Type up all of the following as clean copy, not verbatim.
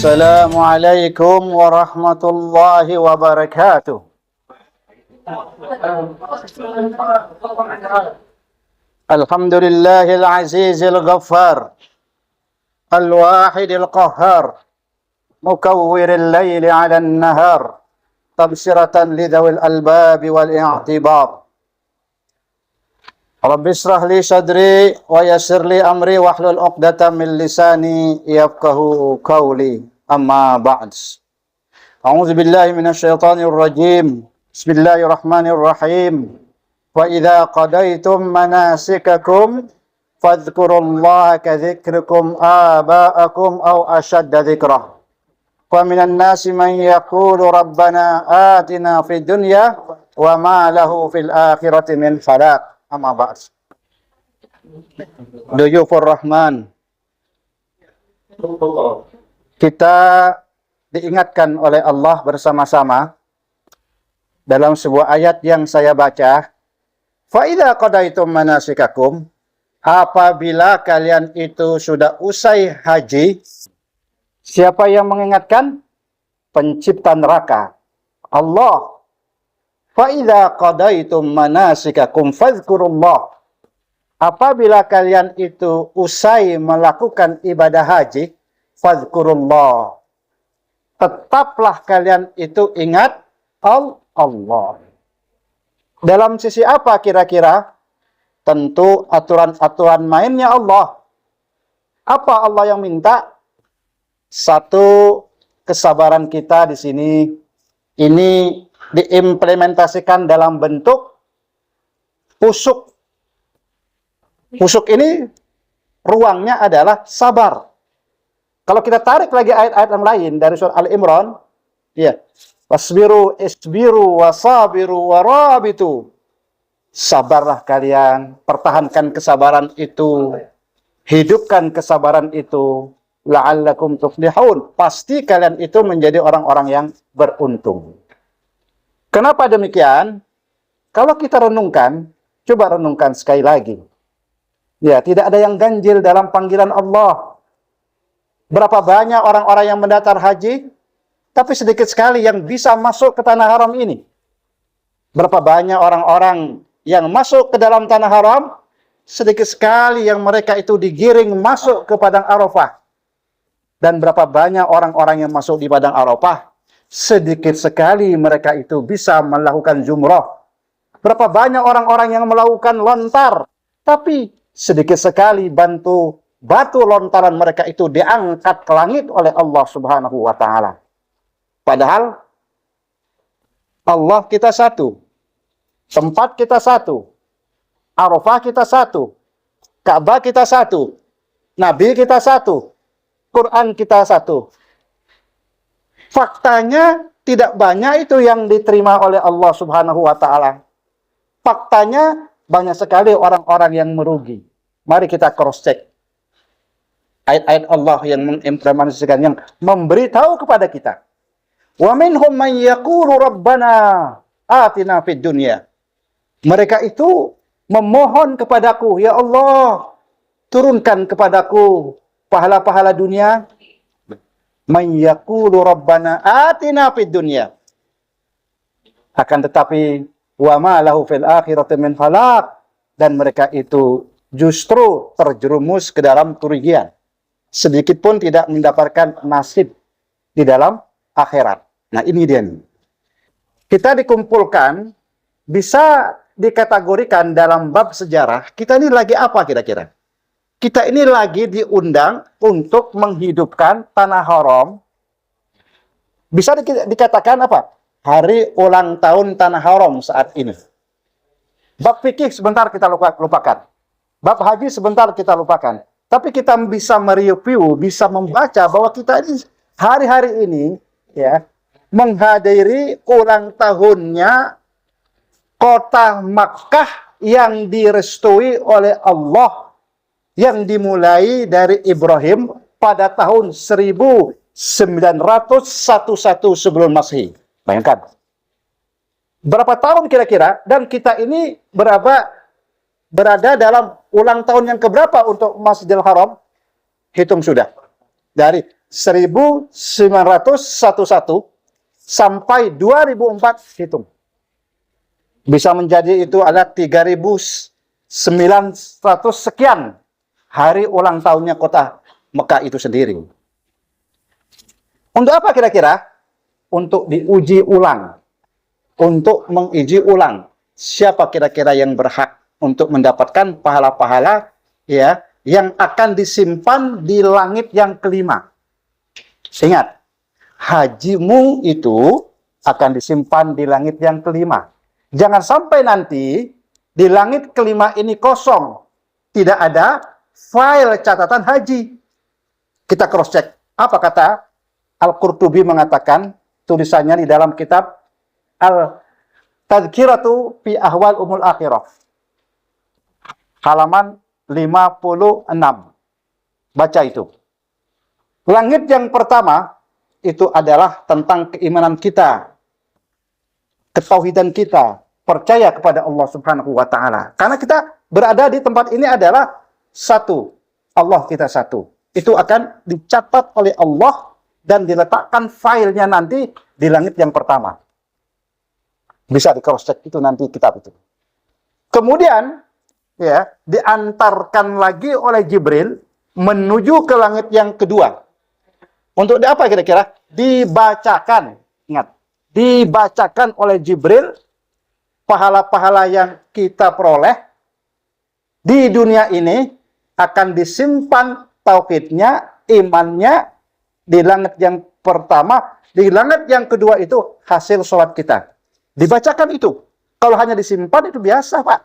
Assalamualaikum warahmatullahi wabarakatuh. Alhamdulillahil azizil ghaffar, al-wahidil qahhar, mukawwiril layli 'alan nahar, tabsiratan lidhawil albabi wal i'tibar. Rabbi israh li sadri wa yassir li amri wahlul 'uqdatam min lisani yafqahu qawli. Amma ba'd. A'udzu billahi minasyaitonir rajim. Bismillahirrahmanirrahim. Wa idza qadaytum manasikakum fadhkurullaha ka dzikrikum aba'akum aw ashadda dzikra. Wa minan nasi man yaqulu rabbana atina fid dunya wa ma lahu fil akhirati min khalaq. Amma ba'd. Duyufur Rahman, kita diingatkan oleh Allah bersama-sama dalam sebuah ayat yang saya baca. Fa idza qadaitum manasikakum, apabila kalian itu sudah usai haji. Siapa yang mengingatkan? Pencipta neraka, Allah. Fa idza qadaitum manasikakum fadhkurullah. Apabila kalian itu usai melakukan ibadah haji, fadhkurullah. Tetaplah kalian itu ingat Allah. Dalam sisi apa kira-kira? Tentu aturan-aturan mainnya Allah. Apa Allah yang minta? Satu, kesabaran kita di sini ini diimplementasikan dalam bentuk usuk. Usuk ini ruangnya adalah sabar. Kalau kita tarik lagi ayat-ayat yang lain dari surah Al-Imran, ya, wasbiru isbiru wasabiru warabitu. Sabarlah kalian, pertahankan kesabaran itu, hidupkan kesabaran itu, la'allakum tuflihun. Pasti kalian itu menjadi orang-orang yang beruntung. Kenapa demikian? Kalau kita renungkan, coba renungkan sekali lagi. Ya, tidak ada yang ganjil dalam panggilan Allah. Berapa banyak orang-orang yang mendaftar haji, tapi sedikit sekali yang bisa masuk ke tanah haram ini. Berapa banyak orang-orang yang masuk ke dalam tanah haram, sedikit sekali yang mereka itu digiring masuk ke padang Arafah. Dan berapa banyak orang-orang yang masuk di padang Arafah, sedikit sekali mereka itu bisa melakukan jumrah. Berapa banyak orang-orang yang melakukan lontar, tapi sedikit sekali batu lontaran mereka itu diangkat ke langit oleh Allah Subhanahu wa Ta'ala. Padahal Allah kita satu, tempat kita satu, Arafah kita satu, Ka'bah kita satu, Nabi kita satu, Quran kita satu. Faktanya tidak banyak itu yang diterima oleh Allah Subhanahu wa Ta'ala. Faktanya banyak sekali orang-orang yang merugi. Mari kita cross check ayat-ayat Allah yang mengimplementasikan, yang memberitahu kepada kita. Wa minhum man yaqulu rabbana atina fid dunya. Mereka itu memohon kepadaku, ya Allah, turunkan kepadaku pahala-pahala dunia. Man yaqulu rabbana atina fid dunya. Akan tetapi wa ma lahu fil akhirati min khalaq, dan mereka itu justru terjerumus ke dalam kerugian. Sedikit pun tidak mendapatkan nasib di dalam akhirat. Nah, ini dia nih. Kita dikumpulkan, bisa dikategorikan dalam bab sejarah, kita ini lagi apa kira-kira? Kita ini lagi diundang untuk menghidupkan tanah haram. Bisa dikatakan apa? Hari ulang tahun tanah haram saat ini. Bab fikih sebentar kita lupakan. Bab haji sebentar kita lupakan. Tapi kita bisa mereview, bisa membaca bahwa kita ini hari-hari ini ya menghadiri ulang tahunnya kota Makkah yang direstui oleh Allah, yang dimulai dari Ibrahim pada tahun 1911 sebelum Masehi. Bayangkan. Berapa tahun kira-kira, dan kita ini berada dalam ulang tahun yang keberapa untuk Masjidil Haram? Hitung sudah. Dari 1911 sampai 2004 hitung. Bisa menjadi itu ada 3.900 sekian hari ulang tahunnya kota Mekah itu sendiri. Untuk apa kira-kira? Untuk diuji ulang. Untuk menguji ulang. Siapa kira-kira yang berhak untuk mendapatkan pahala-pahala ya yang akan disimpan di langit yang kelima. Ingat, hajimu itu akan disimpan di langit yang kelima. Jangan sampai nanti di langit kelima ini kosong. Tidak ada file catatan haji. Kita cross check. Apa kata Al-Qurtubi mengatakan, tulisannya di dalam kitab Al-Tadhkiratu fi Ahwal Umul Akhirah. Halaman 56. Baca itu. Langit yang pertama itu adalah tentang keimanan kita, ketauhidan kita, percaya kepada Allah Subhanahu wa taala. Karena kita berada di tempat ini adalah satu. Allah kita satu. Itu akan dicatat oleh Allah dan diletakkan filenya nanti di langit yang pertama. Bisa di cross check itu nanti kitab itu. Kemudian ya, diantarkan lagi oleh Jibril menuju ke langit yang kedua. Untuk apa kira-kira? Dibacakan. Ingat, dibacakan oleh Jibril pahala-pahala yang kita peroleh di dunia ini akan disimpan tauhidnya, imannya di langit yang pertama, di langit yang kedua itu hasil sholat kita. Dibacakan itu. Kalau hanya disimpan itu biasa, Pak.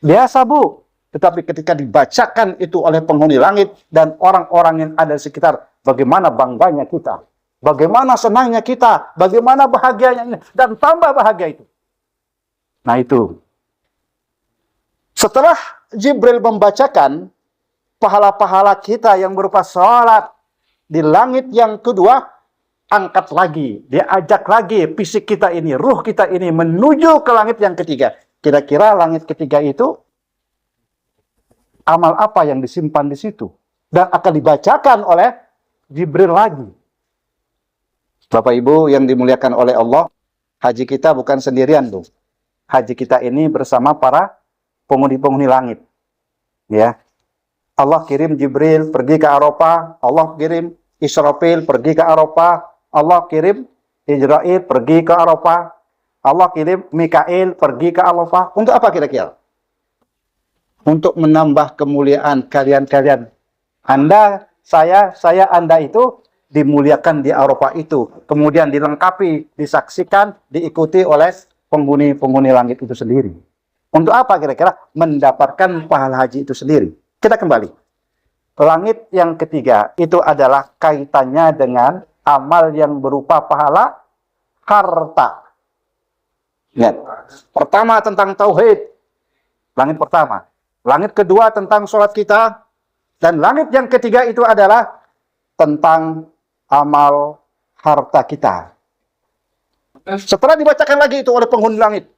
Biasa, Bu. Tetapi ketika dibacakan itu oleh penghuni langit dan orang-orang yang ada di sekitar, bagaimana bangganya kita, bagaimana senangnya kita, bagaimana bahagianya, dan tambah bahagia itu. Nah itu. Setelah Jibril membacakan pahala-pahala kita yang berupa sholat di langit yang kedua, angkat lagi, diajak lagi fisik kita ini, ruh kita ini menuju ke langit yang ketiga. Kira-kira langit ketiga itu amal apa yang disimpan di situ dan akan dibacakan oleh Jibril lagi. Bapak Ibu yang dimuliakan oleh Allah, haji kita bukan sendirian tuh. Haji kita ini bersama para penghuni-penghuni langit. Ya. Allah kirim Jibril pergi ke Arafah, Allah kirim Israfil pergi ke Arafah, Allah kirim Israil pergi ke Arafah, Allah kirim Mikail pergi ke Arafah. Untuk apa kira-kira? Untuk menambah kemuliaan kalian-kalian. Anda, saya, Anda itu dimuliakan di Arafah itu. Kemudian dilengkapi, disaksikan, diikuti oleh penghuni-penghuni langit itu sendiri. Untuk apa kira-kira? Mendapatkan pahala haji itu sendiri. Kita kembali. Langit yang ketiga itu adalah kaitannya dengan amal yang berupa pahala harta. Lihat. Pertama tentang tauhid. Langit pertama. Langit kedua tentang sholat kita. Dan langit yang ketiga itu adalah tentang amal harta kita. Setelah dibacakan lagi itu oleh penghuni langit.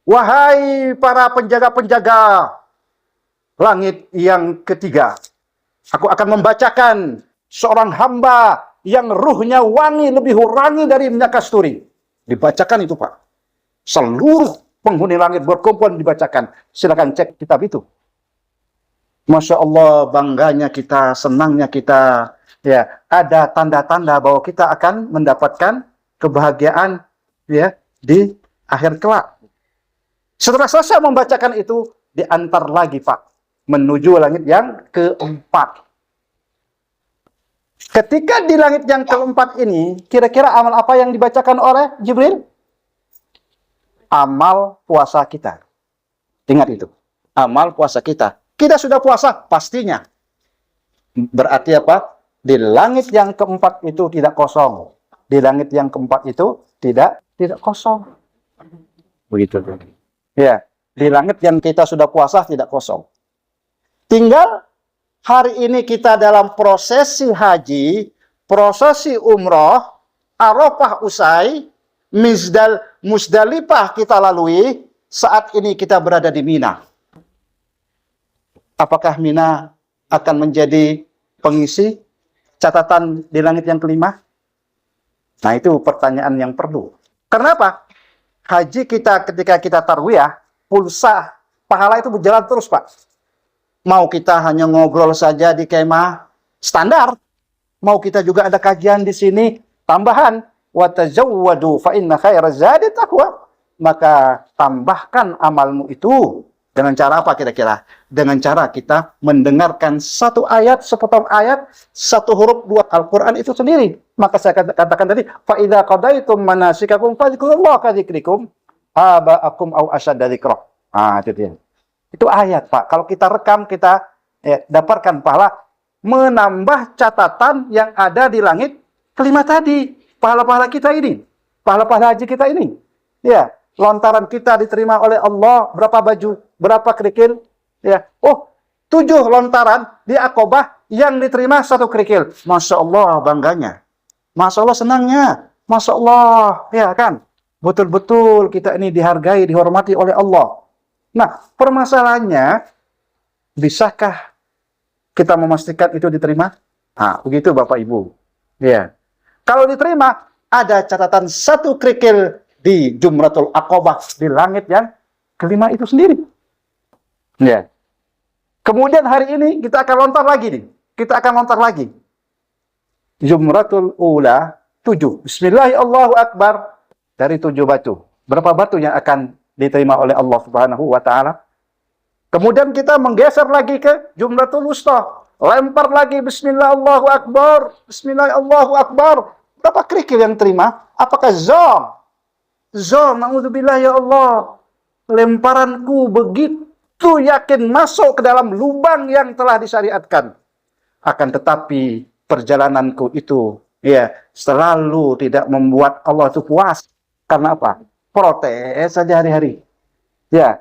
Wahai para penjaga-penjaga langit yang ketiga. Aku akan membacakan seorang hamba yang ruhnya wangi, lebih wangi dari minyak kasturi. Dibacakan itu, Pak. Seluruh penghuni langit berkumpul dibacakan. Silakan cek kitab itu. Masya Allah, bangganya kita, senangnya kita. Ya, ada tanda-tanda bahwa kita akan mendapatkan kebahagiaan ya di akhir kelak. Setelah selesai membacakan itu, diantar lagi, Pak, menuju langit yang keempat. Ketika di langit yang keempat ini, kira-kira amal apa yang dibacakan oleh Jibril? Amal puasa kita. Ingat itu. Amal puasa kita. Kita sudah puasa, pastinya. Berarti apa? Di langit yang keempat itu tidak kosong. Di langit yang keempat itu tidak kosong. Begitu. Ya, di langit yang kita sudah puasa tidak kosong. Tinggal hari ini kita dalam prosesi haji, prosesi umroh, Arafah usai, Musdalifah kita lalui, saat ini kita berada di Mina. Apakah Mina akan menjadi pengisi catatan di langit yang kelima? Nah, itu pertanyaan yang perlu. Kenapa? Haji kita ketika kita tarwiyah, pulsa pahala itu berjalan terus, Pak. Mau kita hanya ngobrol saja di kemah standar, mau kita juga ada kajian di sini tambahan, wa tazawwadu fa inna khairaz zadi taqwa. Maka tambahkan amalmu itu dengan cara apa kira-kira? Dengan cara kita mendengarkan satu ayat, sepotong ayat, satu huruf dua Al-Quran itu sendiri. Maka saya katakan tadi, fa idza qadaitum manasikakum fadhkurullaha ka dzikrikum aba'akum aw ashadda dzikra. Ah, itu dia. Itu ayat, Pak. Kalau kita rekam, kita dapatkan pahala menambah catatan yang ada di langit kelima tadi. Pahala-pahala kita ini. Pahala-pahala haji kita ini. Ya, lontaran kita diterima oleh Allah, berapa baju, berapa kerikil. Ya, oh, 7 lontaran di Aqobah yang diterima 1 kerikil. Masya Allah bangganya. Masya Allah senangnya. Masya Allah, ya kan? Betul-betul kita ini dihargai, dihormati oleh Allah. Nah, permasalahannya, bisakah kita memastikan itu diterima? Nah, begitu Bapak Ibu. Ya. Kalau diterima, ada catatan 1 kerikil di Jumratul Aqobah, di langit yang kelima itu sendiri. Ya. Kemudian hari ini kita akan lontar lagi nih. Kita akan lontar lagi. Jumratul Ula 7. Bismillahirrahmanirrahim, Allahu Akbar. Dari 7 batu. Berapa batu yang akan diterima oleh Allah Subhanahu wa Ta'ala? Kemudian kita menggeser lagi ke Jumratul Wusta. Lempar lagi Bismillah Allahu Akbar. Bismillah Allahu Akbar. Berapa kerikil yang terima? Apakah zom? Zom, na'udzubillah ya Allah. Lemparanku begitu yakin masuk ke dalam lubang yang telah disyariatkan. Akan tetapi perjalananku itu ya selalu tidak membuat Allah itu puas. Karena apa? Protes saja hari-hari. Ya,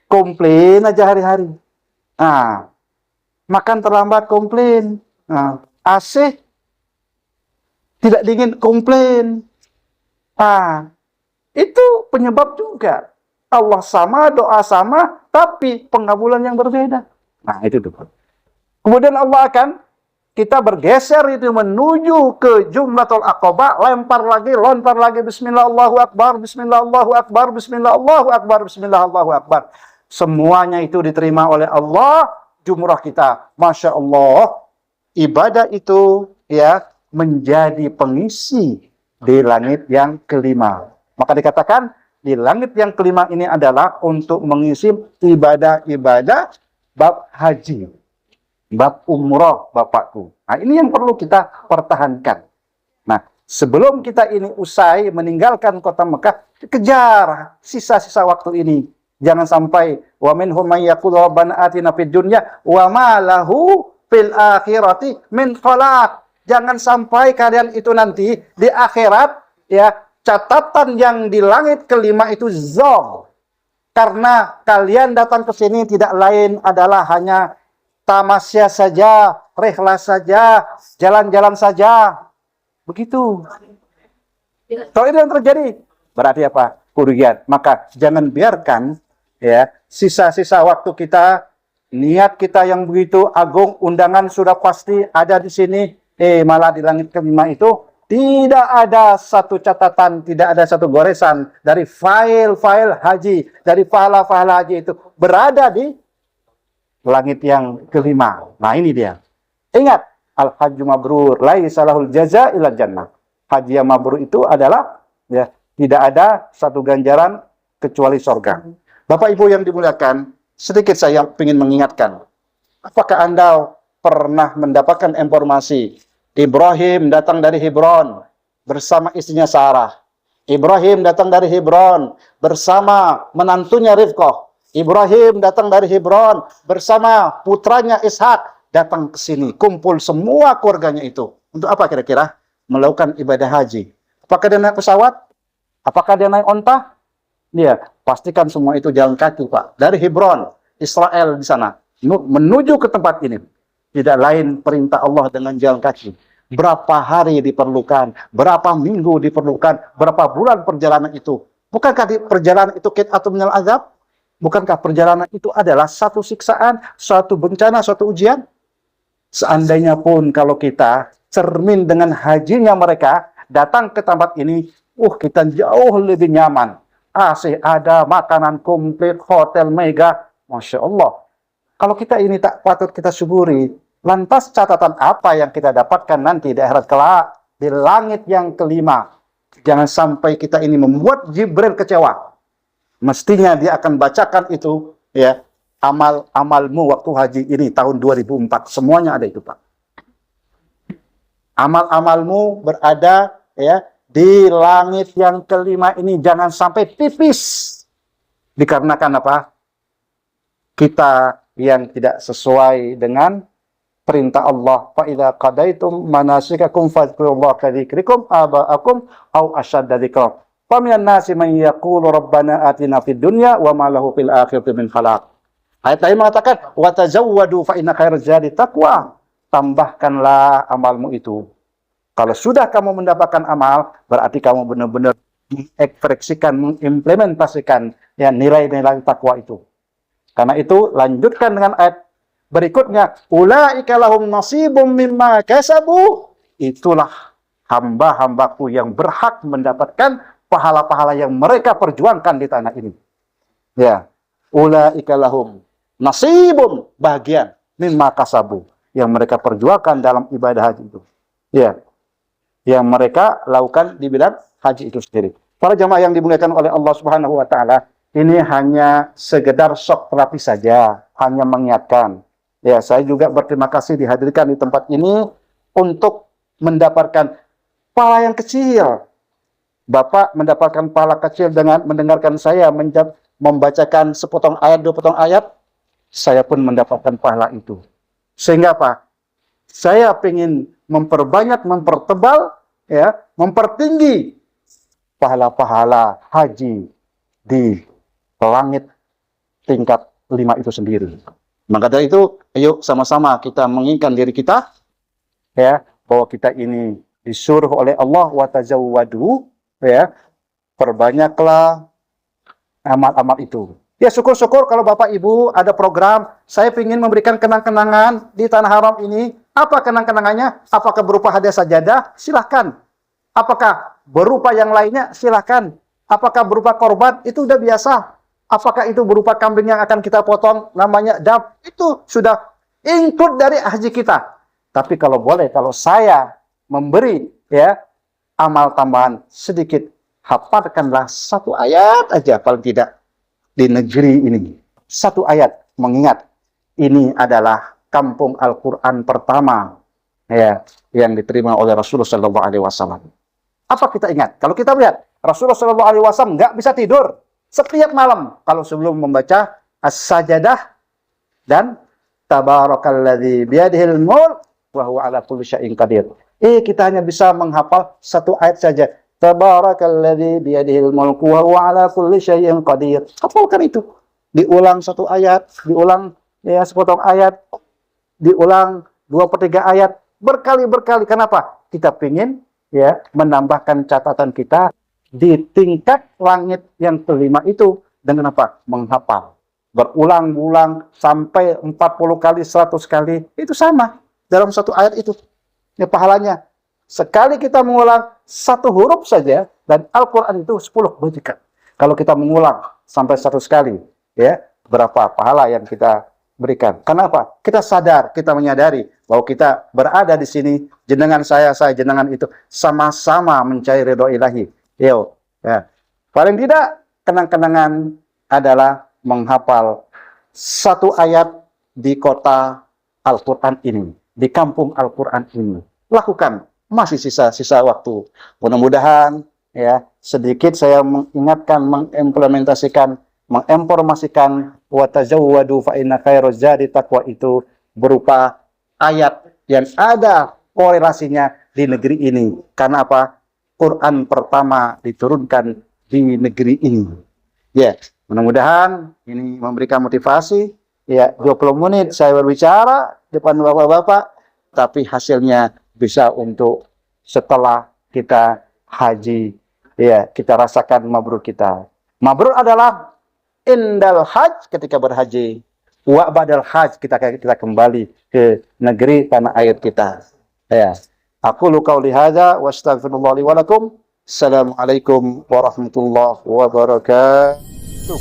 komplain aja hari-hari. Nah, makan terlambat komplain. Nah, AC tidak dingin komplain. Ah, itu penyebab juga. Allah sama, doa sama, tapi pengabulan yang berbeda. Nah, itu tuh. Kemudian Allah akan kita bergeser itu menuju ke Jumratul Aqobah, lempar lagi, lontar lagi, Bismillah Allahu Akbar, Bismillah Allahu Akbar, Bismillah Allahu Akbar, Bismillah Allahu Akbar. Semuanya itu diterima oleh Allah, jumrah kita. Masya Allah, ibadah itu ya menjadi pengisi di langit yang kelima. Maka dikatakan, di langit yang kelima ini adalah untuk mengisi ibadah-ibadah bab haji. Bab umroh, Bapakku. Nah, ini yang perlu kita pertahankan. Nah, sebelum kita ini usai meninggalkan kota Mekah, kejar sisa-sisa waktu ini. Jangan sampai wa minhum may yaqulu rabbana atina fid dunya wa ma lahu fil akhirati min khalaq. Jangan sampai kalian itu nanti di akhirat ya catatan yang di langit kelima itu zom. Karena kalian datang ke sini tidak lain adalah hanya tamasya saja, rehla saja, jalan-jalan saja. Begitu. Kalau itu yang terjadi, berarti apa? Kerugian. Maka jangan biarkan ya sisa-sisa waktu kita, niat kita yang begitu agung, undangan sudah pasti ada di sini, malah di langit kelima itu tidak ada satu catatan, tidak ada satu goresan dari file-file haji, dari pahala-pahala haji itu berada di langit yang kelima. Nah, ini dia. Ingat, al-hajju mabrur laisa lahul jaza illa jannah. Haji yang mabrur itu adalah ya tidak ada satu ganjaran kecuali surga. Bapak Ibu yang dimuliakan, sedikit saya ingin mengingatkan. Apakah Anda pernah mendapatkan informasi Ibrahim datang dari Hebron bersama istrinya Sarah. Ibrahim datang dari Hebron bersama menantunya Rifqah. Ibrahim datang dari Hebron bersama putranya Ishak, datang ke sini, kumpul semua keluarganya itu. Untuk apa kira-kira? Melakukan ibadah haji. Apakah dia naik pesawat? Apakah dia naik onta? Dia pastikan semua itu jalan kaki, Pak. Dari Hebron, Israel di sana, menuju ke tempat ini. Tidak lain perintah Allah dengan jalan kaki. Berapa hari diperlukan, berapa minggu diperlukan, berapa bulan perjalanan itu. Bukankah perjalanan itu qit'atun minal azab? Bukankah perjalanan itu adalah satu siksaan, suatu bencana, suatu ujian? Seandainya pun kalau kita cermin dengan hajinya mereka, datang ke tempat ini, kita jauh lebih nyaman. AC ada, makanan komplit, hotel mega, Masya Allah. Kalau kita ini tak patut kita syukuri, lantas catatan apa yang kita dapatkan nanti di akhirat kelak, di langit yang kelima. Jangan sampai kita ini membuat Jibril kecewa. Mestinya dia akan bacakan itu, ya, amalmu waktu haji ini tahun 2004. Semuanya ada itu, Pak. Amal-amalmu berada, ya, di langit yang kelima ini. Jangan sampai tipis. Dikarenakan apa? Kita yang tidak sesuai dengan perintah Allah. Fa idza qadaitum manasikakum fadhkurullaha ka dzikrikum aba'akum aw ashadda dzikra. Fa minan nasi man yaqulu rabbana atina fid dunya wa ma lahu fil akhirati min khalaq. Ayat lain mengatakan wa tazawwadu fa inna khairaz zadi taqwa. Tambahkanlah amalmu itu. Kalau sudah kamu mendapatkan amal, berarti kamu benar-benar mengekspresikan, mengimplementasikan ya nilai-nilai takwa itu. Karena itu, lanjutkan dengan ayat berikutnya. Ulaika lahum nasibum mimma kasabu. Itulah hamba-hambaku yang berhak mendapatkan pahala-pahala yang mereka perjuangkan di tanah ini. Ya. Ulaika lahum nasibum, bagian mimma kasabu yang mereka perjuangkan dalam ibadah haji itu. Ya. Yang mereka lakukan di bidang haji itu sendiri. Para jamaah yang dimuliakan oleh Allah Subhanahu wa taala, ini hanya sekedar shock terapi saja, hanya mengingatkan. Ya, saya juga berterima kasih dihadirkan di tempat ini untuk mendapatkan pahala yang kecil. Bapak mendapatkan pahala kecil dengan mendengarkan saya membacakan sepotong ayat, 2 potong ayat, saya pun mendapatkan pahala itu. Sehingga apa? Saya ingin memperbanyak, mempertebal, ya, mempertinggi pahala-pahala haji di langit tingkat 5 itu sendiri. Maka dari itu, ayo sama-sama kita menginginkan diri kita, ya, bahwa kita ini disuruh oleh Allah wa tazawwadu, ya, perbanyaklah amal-amal itu. Ya, syukur-syukur kalau Bapak Ibu ada program, saya ingin memberikan kenang-kenangan di Tanah Haram ini. Apa kenang-kenangannya? Apakah berupa hadiah sajadah? Silahkan. Apakah berupa yang lainnya? Silahkan. Apakah berupa korban? Itu udah biasa. Apakah itu berupa kambing yang akan kita potong, namanya dab? Itu sudah include dari haji kita. Tapi kalau boleh, kalau saya memberi, ya, amal tambahan sedikit, hafalkanlah 1 ayat aja paling tidak di negeri ini. 1 ayat, mengingat ini adalah kampung Al-Quran pertama, ya, yang diterima oleh Rasulullah SAW. Apa kita ingat? Kalau kita lihat, Rasulullah SAW nggak bisa tidur setiap malam kalau sebelum membaca As-Sajadah dan Tabarakalladzi biyadihil mulk wa huwa ala kulli syai'in qadir. Kita hanya bisa menghafal 1 ayat saja. Tabarakalladzi biyadihil mulk wa huwa ala kulli syai'in qadir. Hafalkan itu. Diulang 1 ayat, diulang ya sepotong ayat, diulang 2/3 ayat, berkali-berkali. Kenapa? Kita ingin, ya, menambahkan catatan kita di tingkat langit yang kelima itu dengan apa? Menghafal. Berulang-ulang sampai 40 kali, 100 kali. Itu sama dalam 1 ayat itu. Ya, pahalanya. Sekali kita mengulang 1 huruf saja, dan Al-Quran itu 10 bajikan. Kalau kita mengulang sampai 100 kali, ya, berapa pahala yang kita berikan. Kenapa? Kita sadar, kita menyadari bahwa kita berada di sini, jenengan saya, jenengan itu, sama-sama mencari ridho ilahi. Yo, ya. Paling tidak kenang-kenangan adalah menghafal 1 ayat di kota Al-Quran ini, di kampung Al-Quran ini. Lakukan, masih sisa waktu. Mudah-mudahan, ya, sedikit saya mengingatkan, mengimplementasikan, menginformasikan wa tazawwadu fa inna khairaz zadi taqwa itu berupa ayat yang ada korelasinya di negeri ini. Karena apa? Quran pertama diturunkan di negeri ini. Ya, mudah-mudahan ini memberikan motivasi. Ya, 20 menit saya berbicara depan bapak-bapak, tapi hasilnya bisa untuk setelah kita haji, ya, kita rasakan mabrur kita. Mabrur adalah indal haj, ketika berhaji, wa badal haj, kita kembali ke negeri tanah air kita. Ya. Aqulu qauli hadza wa astaghfirullah li wa lakum. Assalamualaikum warahmatullahi wabarakatuh.